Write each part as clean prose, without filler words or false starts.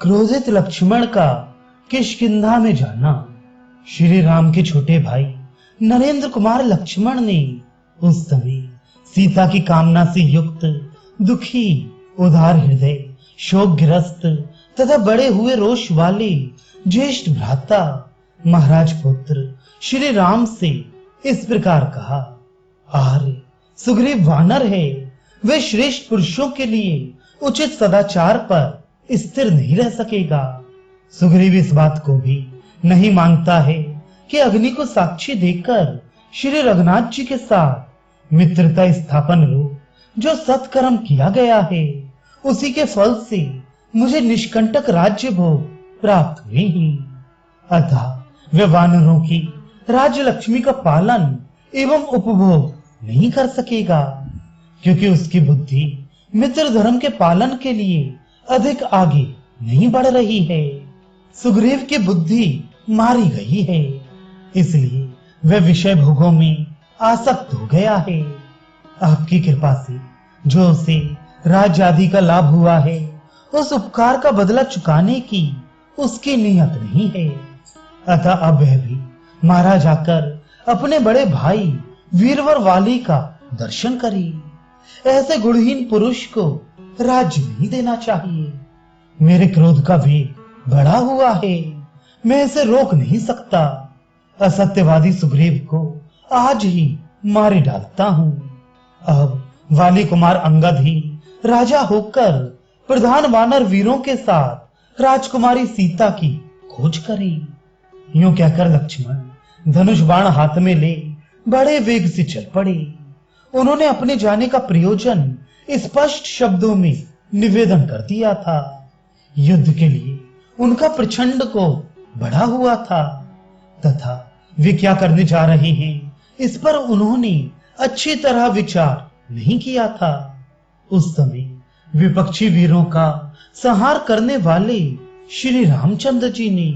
क्रोधित लक्ष्मण का किष्किंधा में जाना। श्री राम के छोटे भाई नरेंद्र कुमार लक्ष्मण ने उस समय सीता की कामना से युक्त, दुखी, उदार हृदय, शोकग्रस्त तथा बड़े हुए रोष वाले ज्येष्ठ भ्राता महाराज पुत्र श्री राम से इस प्रकार कहा, आर्य सुग्रीव वानर है, वे श्रेष्ठ पुरुषों के लिए उचित सदाचार पर स्थिर नहीं रह सकेगा। सुग्रीव इस बात को भी नहीं मानता है कि अग्नि को साक्षी देकर श्री रघुनाथ जी के साथ मित्रता स्थापन रूप जो सत्कर्म किया गया है, उसी के फल से मुझे निष्कंटक राज्य भोग प्राप्त हुए ही। अतः वे वानरों की राज्य लक्ष्मी का पालन एवं उपभोग नहीं कर सकेगा, क्योंकि उसकी बुद्धि मित्र धर्म के पालन के लिए अधिक आगे नहीं बढ़ रही है। सुग्रीव की बुद्धि मारी गई है, इसलिए वह विषय भोगों में आसक्त हो गया है। आपकी कृपा से जो उसे राज्य आदि का लाभ हुआ है, उस उपकार का बदला चुकाने की उसकी नियत नहीं है। अतः अब वह भी मारा जाकर अपने बड़े भाई वीरवर वाली का दर्शन करे। ऐसे गुणहीन पुरुष को राज्य नहीं देना चाहिए। मेरे क्रोध का वेग बढ़ा हुआ है, मैं इसे रोक नहीं सकता। असत्यवादी सुग्रीव को आज ही मारे डालता हूं। अब वाली कुमार अंगद ही राजा होकर प्रधान वानर वीरों के साथ राजकुमारी सीता की खोज करे। यूं कहकर लक्ष्मण धनुष बाण हाथ में ले बड़े वेग से चल पड़े। उन्होंने अपने जाने का प्रयोजन स्पष्ट शब्दों में निवेदन कर दिया था। युद्ध के लिए उनका प्रचंड को बढ़ा हुआ था तथा वे क्या करने जा रहे हैं, इस पर उन्होंने अच्छी तरह विचार नहीं किया था। उस समय विपक्षी वीरों का संहार करने वाले श्री रामचंद्र जी ने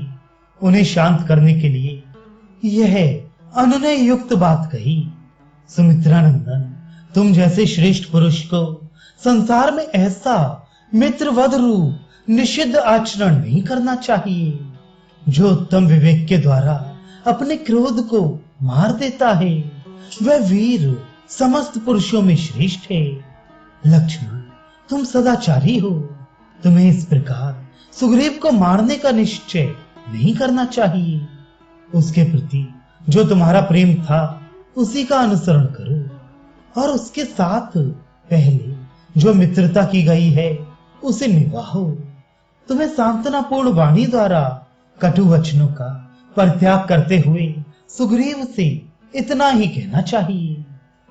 उन्हें शांत करने के लिए यह अनुनय युक्त बात कही, सुमित्रा नंदन, तुम जैसे श्रेष्ठ पुरुष को संसार में ऐसा मित्रवध रूप निषिद्ध आचरण नहीं करना चाहिए, जो उत्तम विवेक के द्वारा अपने क्रोध को मार देता है। वह वीर समस्त पुरुषों में श्रेष्ठ है। लक्ष्मण, तुम सदाचारी हो, तुम्हें इस प्रकार सुग्रीव को मारने का निश्चय नहीं करना चाहिए। उसके प्रति जो तुम्हारा प्रेम था, उसी का अनुसरण करो और उसके साथ पहले जो मित्रता की गई है, उसे निभाओ। तुम्हें सांत्वनापूर्ण वाणी द्वारा कटु वचनों का परित्याग करते हुए सुग्रीव से इतना ही कहना चाहिए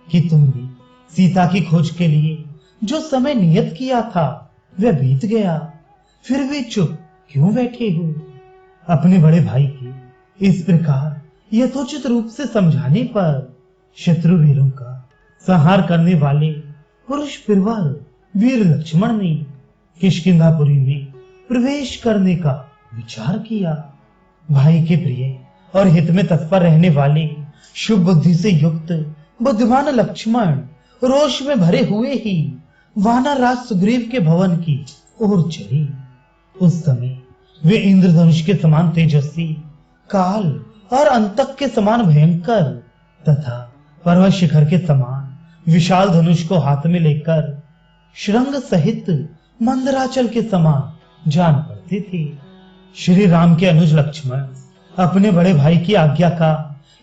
कि तुमने सीता की खोज के लिए जो समय नियत किया था, वह बीत गया, फिर भी चुप क्यों बैठे हो? अपने बड़े भाई के इस प्रकार यथोचित रूप से समझाने पर शत्रु वीरों का संहार करने वाले पुरुष फिरवर वीर लक्ष्मण ने किष्किंधापुरी में प्रवेश करने का विचार किया। भाई के प्रिय और हित में तत्पर रहने वाले शुभ बुद्धि से युक्त बुद्धिमान लक्ष्मण रोष में भरे हुए ही वानर राज सुग्रीव के भवन की ओर चले। उस समय वे इंद्रधनुष के समान तेजस्वी, काल और अंतक के समान भयंकर तथा पर्वत शिखर के समान विशाल धनुष को हाथ में लेकर श्रृंग सहित मंदराचल के समान जान पड़ते थे। श्री राम के अनुज लक्ष्मण अपने बड़े भाई की आज्ञा का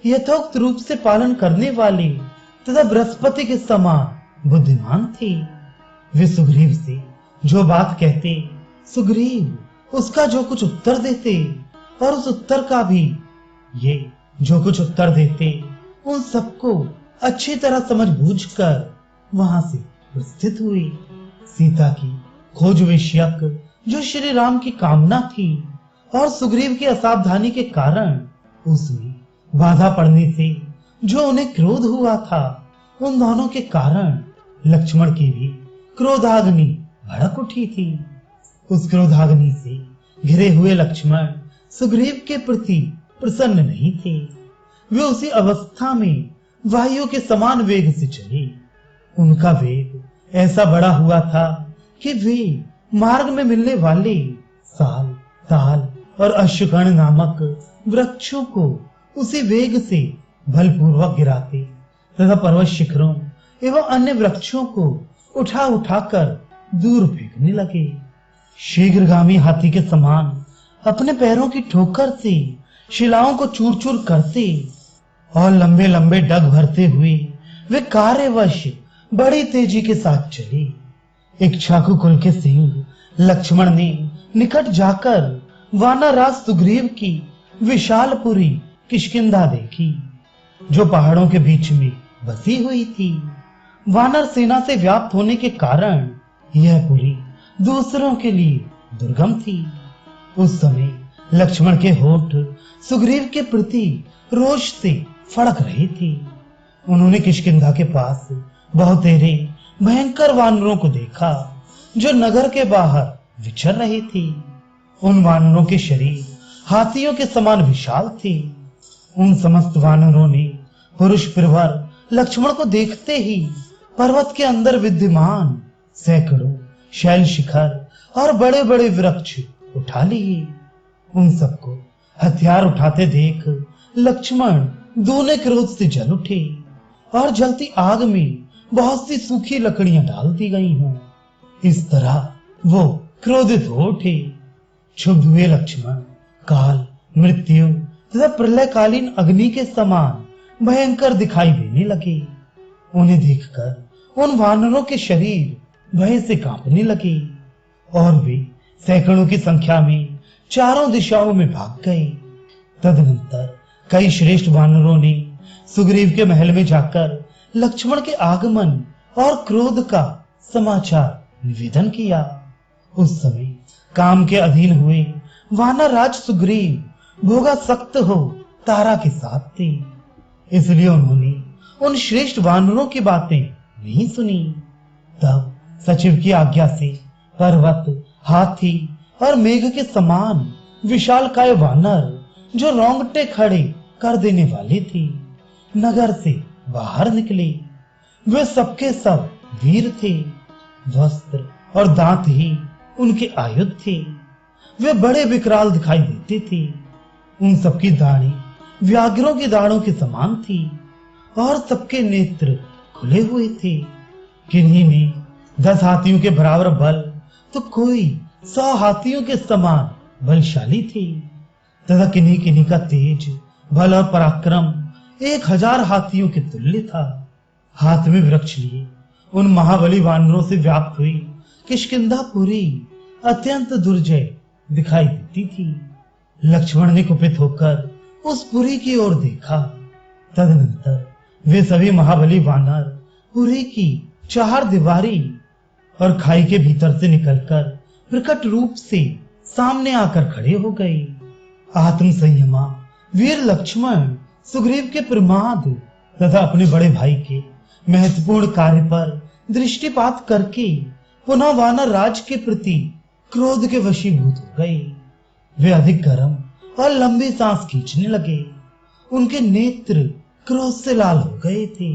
यथोक्त रूप से पालन करने वाले तथा बृहस्पति के समान बुद्धिमान थे। वे सुग्रीव से जो बात कहते, सुग्रीव उसका जो कुछ उत्तर देते और उस उत्तर का भी ये जो कुछ उत्तर देते, उन सबको अच्छी तरह समझ बूझ कर वहां से उपस्थित हुए। सीता की खोज विषयक जो श्री राम की कामना थी और सुग्रीव की असावधानी के कारण उसमें बाधा पड़ने से जो उन्हें क्रोध हुआ था, उन दोनों के कारण लक्ष्मण की भी क्रोधाग्नि भड़क उठी थी। उस क्रोधाग्नि से घिरे हुए लक्ष्मण सुग्रीव के प्रति प्रसन्न नहीं थे। वे उसी अवस्था में वायु के समान वेग से चले। उनका वेग ऐसा बड़ा हुआ था कि वे मार्ग में मिलने वाले साल, ताल और अश्वकर्ण नामक वृक्षों को उसी वेग से बलपूर्वक गिराते तथा पर्वत शिखरों एवं अन्य वृक्षों को उठा उठाकर दूर फेंकने लगे। शीघ्रगामी हाथी के समान अपने पैरों की ठोकर से शिलाओं को चूर चूर करते और लंबे लंबे डग भरते हुए वे कार्यवश बड़ी तेजी के साथ चले। इक्ष्वाकु कुल के सिंह लक्ष्मण ने निकट जाकर वानरराज सुग्रीव की विशालपुरी किष्किंधा देखी, जो पहाड़ों के बीच में बसी हुई थी। वानर सेना से व्याप्त होने के कारण यह पुरी दूसरों के लिए दुर्गम थी। उस समय लक्ष्मण के होठ सुग्रीव के प्रति रोष से फड़क रहे थे। उन्होंने किष्किंधा के पास बहुतेरे भयंकर वानरों को देखा, जो नगर के बाहर विचर रहे थे। उन वानरों के शरीर हाथियों के समान विशाल थे। उन समस्त वानरों ने पुरुष प्रवर लक्ष्मण को देखते ही पर्वत के अंदर विद्यमान सैकड़ों शैल शिखर और बड़े बड़े वृक्ष उठा लिए। उन सबको हथियार उठाते देख लक्ष्मण दूने क्रोध से जल उठे और जलती आग में बहुत सी सूखी लकड़ियां डाल दी गई हों। इस तरह वो क्रोधित हो उठे। क्षुब्ध हुए लक्ष्मण काल, मृत्यु तथा प्रलयकालीन अग्नि के समान भयंकर दिखाई देने लगे। उन्हें देखकर उन वानरों के शरीर भय से कांपने लगे और वे सैकड़ों की संख्या में चारों दिशाओं में भाग गए। तदनंतर कई श्रेष्ठ वानरों ने सुग्रीव के महल में जाकर लक्ष्मण के आगमन और क्रोध का समाचार निवेदन किया। उस समय काम के अधीन हुए वानर राज सुग्रीव भोगासक्त हो तारा के साथ थे, इसलिए उन्होंने उन श्रेष्ठ वानरों की बातें नहीं सुनी। तब सचिव की आज्ञा से पर्वत, हाथी और मेघ के समान विशालकाय वानर, जो रोंगटे खड़े कर देने वाले थे, नगर से बाहर निकले। वे सबके सब वीर थे। वस्त्र और दांत ही उनके आयुध थे। वे बड़े विकराल दिखाई देते थे। उन सबकी दाढ़ी व्याघ्रों की दाढ़ों के समान थी और सबके नेत्र खुले हुए थे। किन्हीं में 10 हाथियों के बराबर बल तो कोई 100 हाथियों के समान बलशाली थे तथा किन्हीं किन्हीं का तेज, बल और पराक्रम 1000 हाथियों के तुल्य था। हाथ में वृक्ष लिए उन महाबली वानरों से व्याप्त हुई किष्किंधापुरी अत्यंत दुर्जय दिखाई देती थी। लक्ष्मण ने कुपित होकर उस पुरी की ओर देखा। तदनंतर वे सभी महाबली वानर पुरी की 4 दीवारी और खाई के भीतर से निकलकर प्रकट रूप से सामने आकर खड़े हो गए। आत्म संयमा वीर लक्ष्मण सुग्रीव के प्रमाद तथा अपने बड़े भाई के महत्वपूर्ण कार्य पर दृष्टिपात करके पुनः वानर राज के प्रति क्रोध के वशीभूत हो गए। वे अधिक गर्म और लंबी सांस खींचने लगे। उनके नेत्र क्रोध से लाल हो गए थे।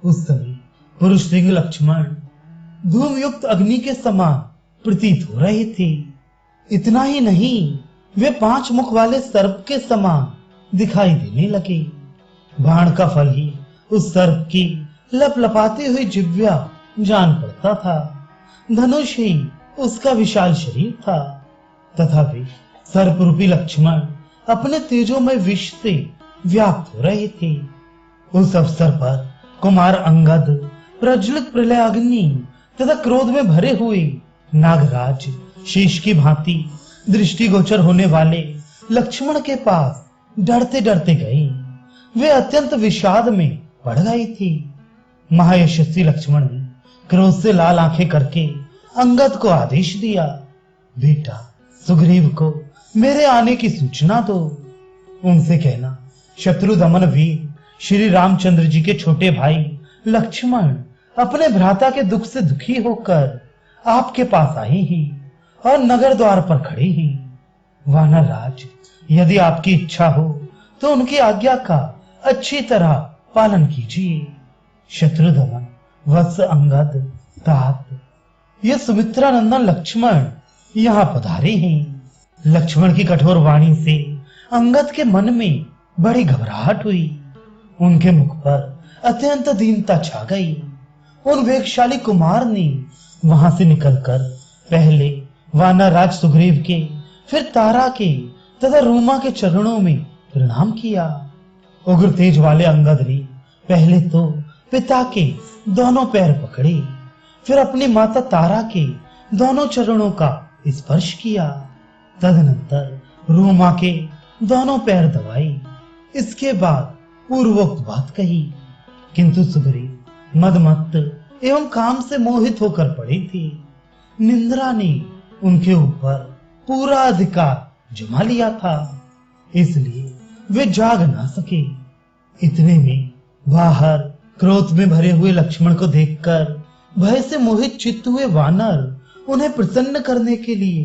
उस समय पुरुष सिंह लक्ष्मण धूमयुक्त अग्नि के समान प्रतीत हो रहे थे। इतना ही नहीं, वे 5 मुख वाले सर्प के समान दिखाई देने लगे। बाण का फल ही उस सर्प की लपलपाती हुई जिह्वा जान पड़ता था। धनुष ही उसका विशाल शरीर था तथा वे सर्परूपी लक्ष्मण अपने तेजोमय विष से व्याप्त हो रहे थे। उस अवसर पर कुमार अंगद प्रज्वलित प्रलय अग्नि तथा क्रोध में भरे हुए नागराज शेष की भांति दृष्टिगोचर होने वाले लक्ष्मण के पास डरते डरते गए। वे अत्यंत विषाद में पड़ गए थे। महायशस्वी लक्ष्मण ने क्रोध से लाल आंखें करके अंगद को आदेश दिया, बेटा सुग्रीव को मेरे आने की सूचना दो। उनसे कहना, शत्रु दमन वीर श्री रामचंद्र जी के छोटे भाई लक्ष्मण अपने भ्राता के दुख से दुखी होकर आपके पास आए हैं और नगर द्वार पर खड़े हैं। वानर राज, यदि आपकी इच्छा हो तो उनकी आज्ञा का अच्छी तरह पालन कीजिए। शत्रुदमन, वत्स अंगद, तात, ये सुमित्रा नंदन लक्ष्मण यहाँ पधारे हैं। लक्ष्मण की कठोर वाणी से अंगद के मन में बड़ी घबराहट हुई। उनके मुख पर अत्यंत दीनता छा गई। उन वेगशाली कुमार ने वहां से निकलकर पहले वानर राज सुग्रीव के, फिर तारा के तथा रूमा के चरणों में प्रणाम किया। उग्र तेज वाले अंगद ने पहले तो पिता के दोनों पैर पकड़े, फिर अपनी माता तारा के दोनों चरणों का स्पर्श किया। तदनंतर रूमा के दोनों पैर दबाए। इसके बाद पूर्वोक्त बात कही, किंतु सुग्रीव मदमत्त एवं काम से मोहित होकर पड़े थे। निंद्रा ने उनके ऊपर पूरा अधिकार जमा लिया था, इसलिए वे जाग ना सके। इतने में बाहर क्रोध में भरे हुए लक्ष्मण को देखकर भय से मोहित चित्त हुए वानर उन्हें प्रसन्न करने के लिए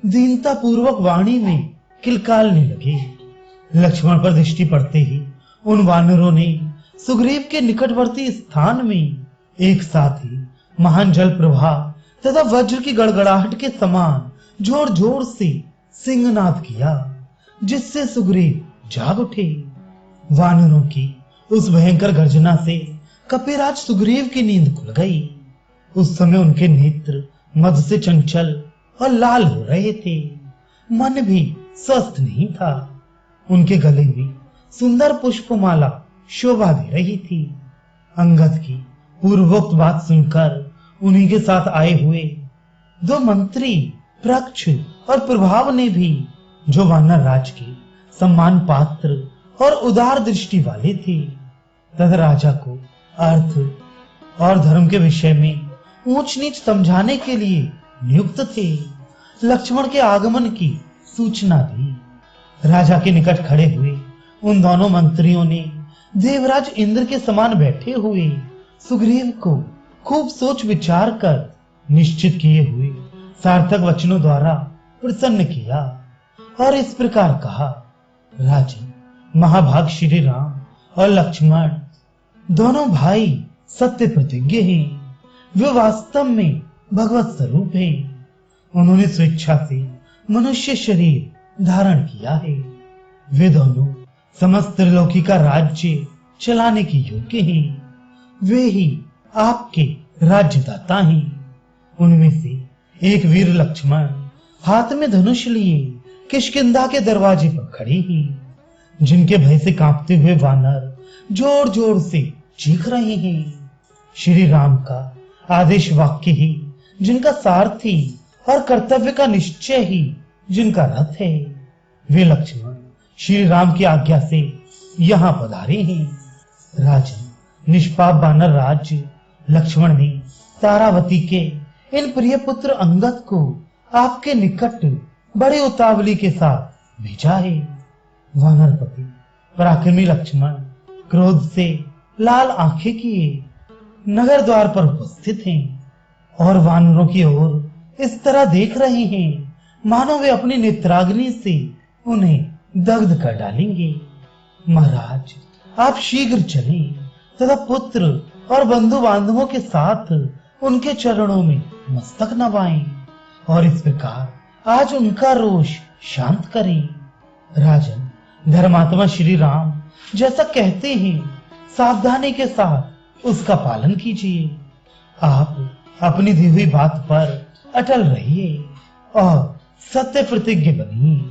दीनता पूर्वक वाणी में किलकालने लगे। लक्ष्मण पर दृष्टि पड़ते ही उन वानरों ने सुग्रीव के निकटवर्ती स्थान में एक साथ ही महान जल प्रवाह तथा वज्र की गड़गड़ाहट के समान जोर जोर से सिंहनाद किया, जिससे सुग्रीव जाग उठे। वानरों की उस भयंकर गर्जना से कपिराज सुग्रीव की नींद खुल गई। उस समय उनके नेत्र मद से चंचल और लाल हो रहे थे। मन भी स्वस्थ नहीं था। उनके गले में सुंदर पुष्पमाला शोभा दे रही थी। अंगद की पूर्वोक्त बात सुनकर उन्हीं के साथ आए हुए दो मंत्री प्रक्ष और प्रभाव ने भी, जो वानर राज के सम्मान पात्र और उदार दृष्टि वाले थे तथा राजा को अर्थ और धर्म के विषय में ऊंच नीच समझाने के लिए नियुक्त थे, लक्ष्मण के आगमन की सूचना दी। राजा के निकट खड़े हुए उन दोनों मंत्रियों ने देवराज इंद्र के समान बैठे हुए सुग्रीव को खूब सोच विचार कर निश्चित किए हुए सार्थक वचनों द्वारा प्रसन्न किया और इस प्रकार कहा, राजन, महाभाग श्री राम और लक्ष्मण दोनों भाई सत्य प्रतिज्ञ हैं। वे वास्तव में भगवत स्वरूप हैं। उन्होंने स्वेच्छा से मनुष्य शरीर धारण किया है। वे दोनों समस्त त्रिलोकी का राज्य चलाने के योग्य हैं। वे ही आपके राज्यदाता हैं। उनमें से एक वीर लक्ष्मण हाथ में धनुष लिए किष्किंधा के दरवाजे पर खड़े हैं, जिनके भय से कांपते हुए वानर जोर जोर से चीख रहे हैं। श्री राम का आदेश वाक्य ही जिनका सारथी और कर्तव्य का निश्चय ही जिनका रथ है, वे लक्ष्मण श्री राम की आज्ञा से यहाँ पधारे हैं। राजन, निष्पाप वानर राज्य लक्ष्मण ने तारावती के इन प्रिय पुत्र अंगद को आपके निकट बड़े उतावली के साथ भेजा है। वानरपति पराक्रमी लक्ष्मण क्रोध से लाल आंखें किए नगर द्वार पर उपस्थित हैं और वानरों की ओर इस तरह देख रहे हैं मानो वे अपनी नेत्राग्नि से उन्हें दग्ध कर डालेंगे। महाराज, आप शीघ्र चलें तथा पुत्र और बंधु बांधवों के साथ उनके चरणों में मस्तक नवाएं और इस प्रकार आज उनका रोष शांत करें। राजन, धर्मात्मा श्री राम जैसा कहते हैं, सावधानी के साथ उसका पालन कीजिए। आप अपनी दी हुई बात पर अटल रहिए और सत्य प्रतिज्ञ बनिए।